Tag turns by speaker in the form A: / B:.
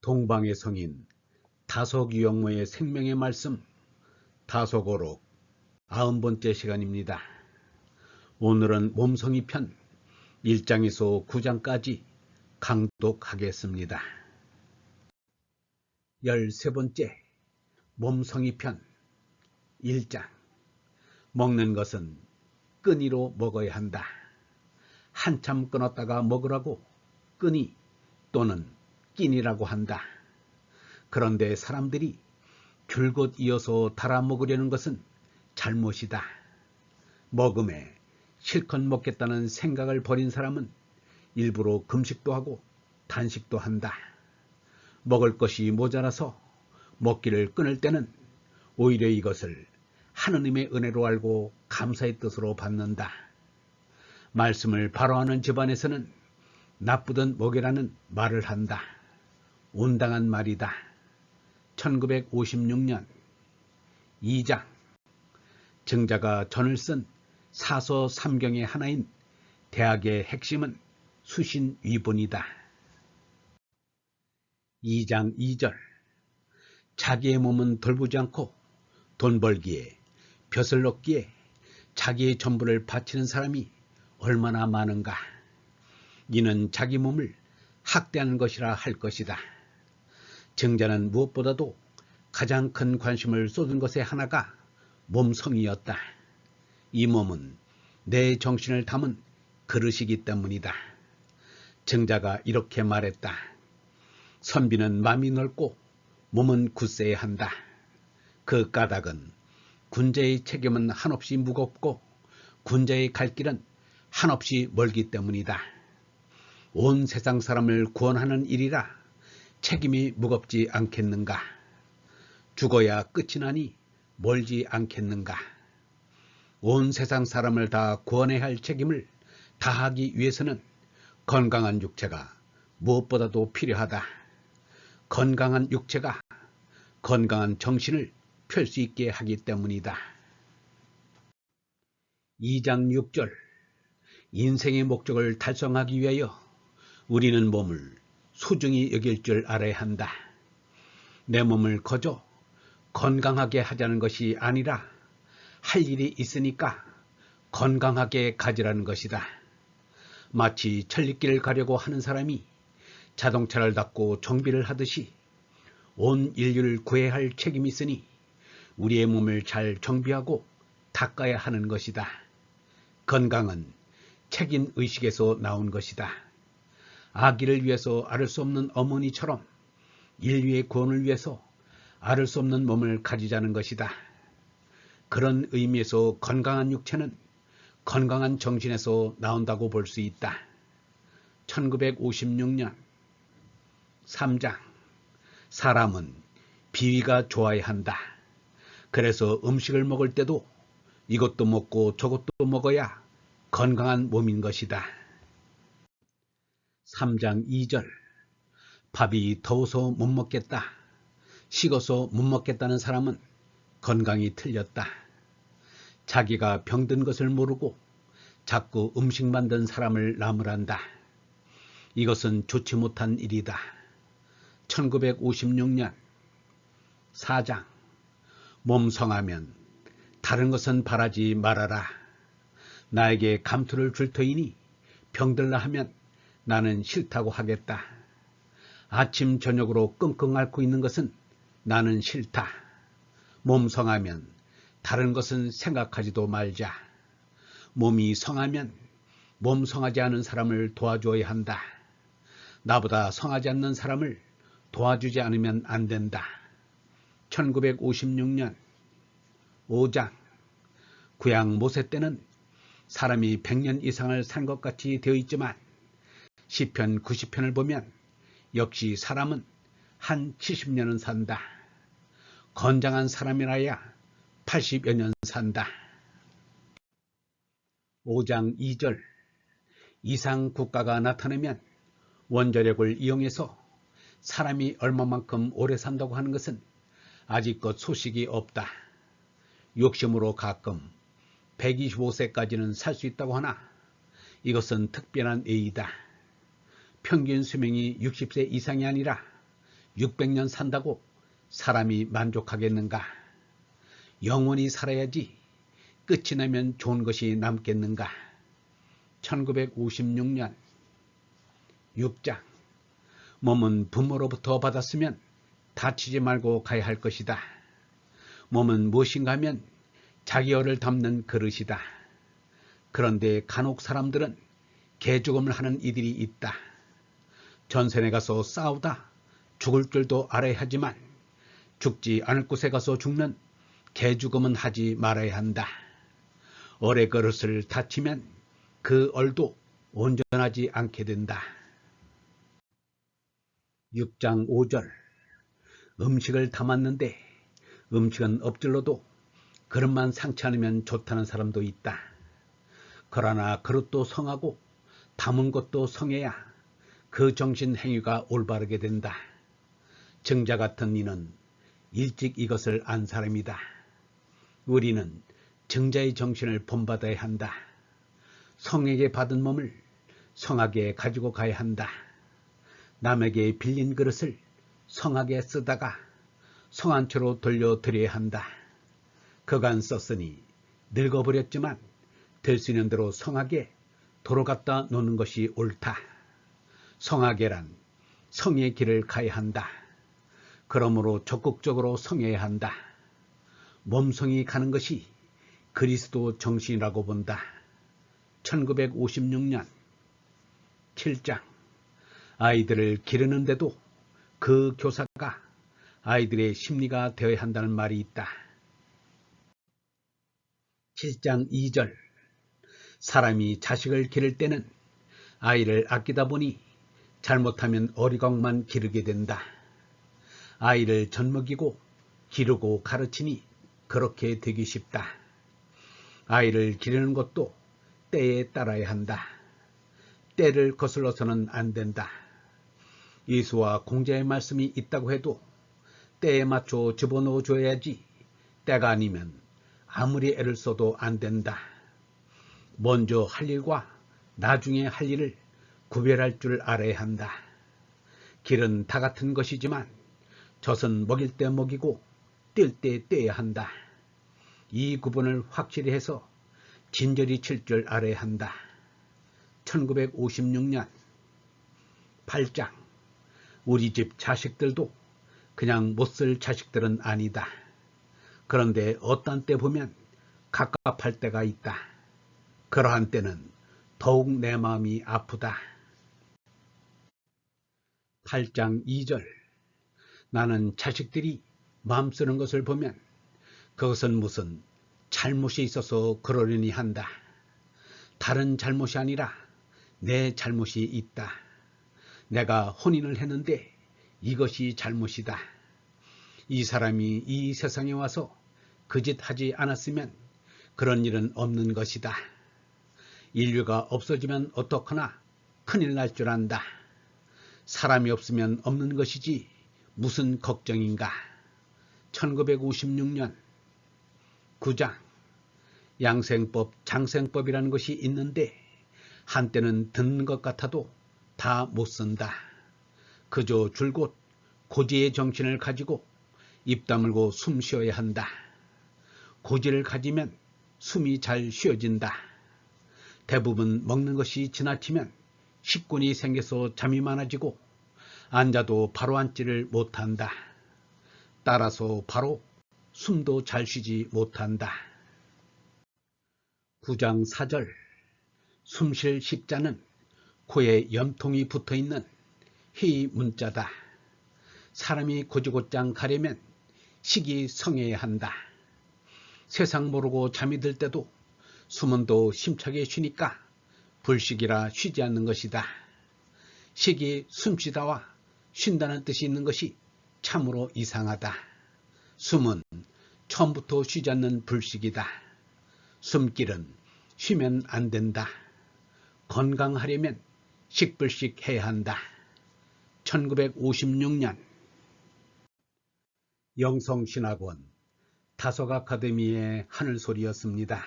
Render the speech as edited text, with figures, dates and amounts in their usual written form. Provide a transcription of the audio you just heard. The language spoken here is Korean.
A: 동방의 성인 다속유영모의 생명의 말씀 다속어록 90번째 시간입니다. 오늘은 몸성이 편 1장에서 9장까지 강독하겠습니다. 13번째 몸성이 편 1장. 먹는 것은 끈이로 먹어야 한다. 한참 끊었다가 먹으라고 끈이 또는 끼니라고 한다. 그런데 사람들이 줄곧 이어서 달아 먹으려는 것은 잘못이다. 먹음에 실컷 먹겠다는 생각을 버린 사람은 일부러 금식도 하고 단식도 한다. 먹을 것이 모자라서 먹기를 끊을 때는 오히려 이것을 하느님의 은혜로 알고 감사의 뜻으로 받는다. 말씀을 바로하는 집안에서는 나쁘든 먹이라는 말을 한다. 온당한 말이다. 1956년 2장. 증자가 전을 쓴 사서 3경의 하나인 대학의 핵심은 수신위본이다. 2장 2절. 자기의 몸은 돌보지 않고 돈 벌기에 벼슬 얻기에 자기의 전부를 바치는 사람이 얼마나 많은가. 이는 자기 몸을 학대하는 것이라 할 것이다. 증자는 무엇보다도 가장 큰 관심을 쏟은 것의 하나가 몸성이었다. 이 몸은 내 정신을 담은 그릇이기 때문이다. 증자가 이렇게 말했다. 선비는 마음이 넓고 몸은 굳세야 한다. 그 까닭은 군자의 책임은 한없이 무겁고 군자의 갈 길은 한없이 멀기 때문이다. 온 세상 사람을 구원하는 일이라 책임이 무겁지 않겠는가? 죽어야 끝이 나니 멀지 않겠는가? 온 세상 사람을 다 구원해야 할 책임을 다하기 위해서는 건강한 육체가 무엇보다도 필요하다. 건강한 육체가 건강한 정신을 펼 수 있게 하기 때문이다. 2장 6절. 인생의 목적을 달성하기 위하여 우리는 몸을 소중히 여길 줄 알아야 한다. 내 몸을 거저 건강하게 하자는 것이 아니라 할 일이 있으니까 건강하게 가지라는 것이다. 마치 천리길을 가려고 하는 사람이 자동차를 닦고 정비를 하듯이 온 인류를 구해야 할 책임이 있으니 우리의 몸을 잘 정비하고 닦아야 하는 것이다. 건강은 책임의식에서 나온 것이다. 아기를 위해서 앓을 수 없는 어머니처럼 인류의 구원을 위해서 앓을 수 없는 몸을 가지자는 것이다. 그런 의미에서 건강한 육체는 건강한 정신에서 나온다고 볼 수 있다. 1956년 3장. 사람은 비위가 좋아야 한다. 그래서 음식을 먹을 때도 이것도 먹고 저것도 먹어야 건강한 몸인 것이다. 3장 2절. 밥이 더워서 못 먹겠다. 식어서 못 먹겠다는 사람은 건강이 틀렸다. 자기가 병든 것을 모르고 자꾸 음식 만든 사람을 나무란다. 이것은 좋지 못한 일이다. 1956년 4장. 몸 성하면 다른 것은 바라지 말아라. 나에게 감투를 줄 터이니 병들라 하면 나는 싫다고 하겠다. 아침 저녁으로 끙끙 앓고 있는 것은 나는 싫다. 몸 성하면 다른 것은 생각하지도 말자. 몸이 성하면 몸 성하지 않은 사람을 도와줘야 한다. 나보다 성하지 않는 사람을 도와주지 않으면 안 된다. 1956년 5장. 구약 모세 때는 사람이 100년 이상을 산 것 같이 되어 있지만 시편 90편을 보면 역시 사람은 한 70년은 산다. 건장한 사람이라야 80여 년 산다. 5장 2절. 이상 국가가 나타나면 원자력을 이용해서 사람이 얼마만큼 오래 산다고 하는 것은 아직껏 소식이 없다. 욕심으로 가끔 125세까지는 살 수 있다고 하나 이것은 특별한 예이다. 평균 수명이 60세 이상이 아니라 600년 산다고 사람이 만족하겠는가? 영원히 살아야지 끝이 나면 좋은 것이 남겠는가? 1956년 6장. 몸은 부모로부터 받았으면 다치지 말고 가야 할 것이다. 몸은 무엇인가 하면 자기 어를 담는 그릇이다. 그런데 간혹 사람들은 개죽음을 하는 이들이 있다. 전선에 가서 싸우다 죽을 줄도 알아야 하지만 죽지 않을 곳에 가서 죽는 개죽음은 하지 말아야 한다. 얼의 그릇을 다치면 그 얼도 온전하지 않게 된다. 6장 5절. 음식을 담았는데 음식은 엎질러도 그릇만 상치 않으면 좋다는 사람도 있다. 그러나 그릇도 성하고 담은 것도 성해야 그 정신 행위가 올바르게 된다. 증자 같은 이는 일찍 이것을 안 사람이다. 우리는 증자의 정신을 본받아야 한다. 성에게 받은 몸을 성하게 가지고 가야 한다. 남에게 빌린 그릇을 성하게 쓰다가 성한 채로 돌려드려야 한다. 그간 썼으니 늙어버렸지만 될 수 있는 대로 성하게 도로 갖다 놓는 것이 옳다. 성하게란 성의 길을 가야 한다. 그러므로 적극적으로 성해야 한다. 몸성이 가는 것이 그리스도 정신이라고 본다. 1956년 7장. 아이들을 기르는데도 그 교사가 아이들의 심리가 되어야 한다는 말이 있다. 7장 2절. 사람이 자식을 기를 때는 아이를 아끼다 보니 잘못하면 어리광만 기르게 된다. 아이를 젖먹이고 기르고 가르치니 그렇게 되기 쉽다. 아이를 기르는 것도 때에 따라야 한다. 때를 거슬러서는 안 된다. 예수와 공자의 말씀이 있다고 해도 때에 맞춰 집어넣어 줘야지 때가 아니면 아무리 애를 써도 안 된다. 먼저 할 일과 나중에 할 일을 구별할 줄 알아야 한다. 길은 다 같은 것이지만 젖은 먹일 때 먹이고 뛸 때 떼야 한다. 이 구분을 확실히 해서 진저리 칠 줄 알아야 한다. 1956년 8장. 우리 집 자식들도 그냥 못 쓸 자식들은 아니다. 그런데 어떤 때 보면 갑갑할 때가 있다. 그러한 때는 더욱 내 마음이 아프다. 8장 2절. 나는 자식들이 마음 쓰는 것을 보면 그것은 무슨 잘못이 있어서 그러려니 한다. 다른 잘못이 아니라 내 잘못이 있다. 내가 혼인을 했는데 이것이 잘못이다. 이 사람이 이 세상에 와서 그 짓 하지 않았으면 그런 일은 없는 것이다. 인류가 없어지면 어떡하나 큰일 날 줄 안다. 사람이 없으면 없는 것이지 무슨 걱정인가. 1956년 9장. 양생법, 장생법이라는 것이 있는데 한때는 듣는 것 같아도 다 못 쓴다. 그저 줄곧 고지의 정신을 가지고 입 다물고 숨 쉬어야 한다. 고지를 가지면 숨이 잘 쉬어진다. 대부분 먹는 것이 지나치면 식곤이 생겨서 잠이 많아지고 앉아도 바로 앉지를 못한다. 따라서 바로 숨도 잘 쉬지 못한다. 9장 4절. 숨쉴 십자는 코에 염통이 붙어있는 희 문자다. 사람이 고지곧장 가려면 식이 성해야 한다. 세상 모르고 잠이 들 때도 숨은 또 심차게 쉬니까 불식이라 쉬지 않는 것이다. 식이 숨쉬다와 쉰다는 뜻이 있는 것이 참으로 이상하다. 숨은 처음부터 쉬지 않는 불식이다. 숨길은 쉬면 안 된다. 건강하려면 식불식 해야 한다. 1956년 영성신학원 다속 아카데미의 하늘소리였습니다.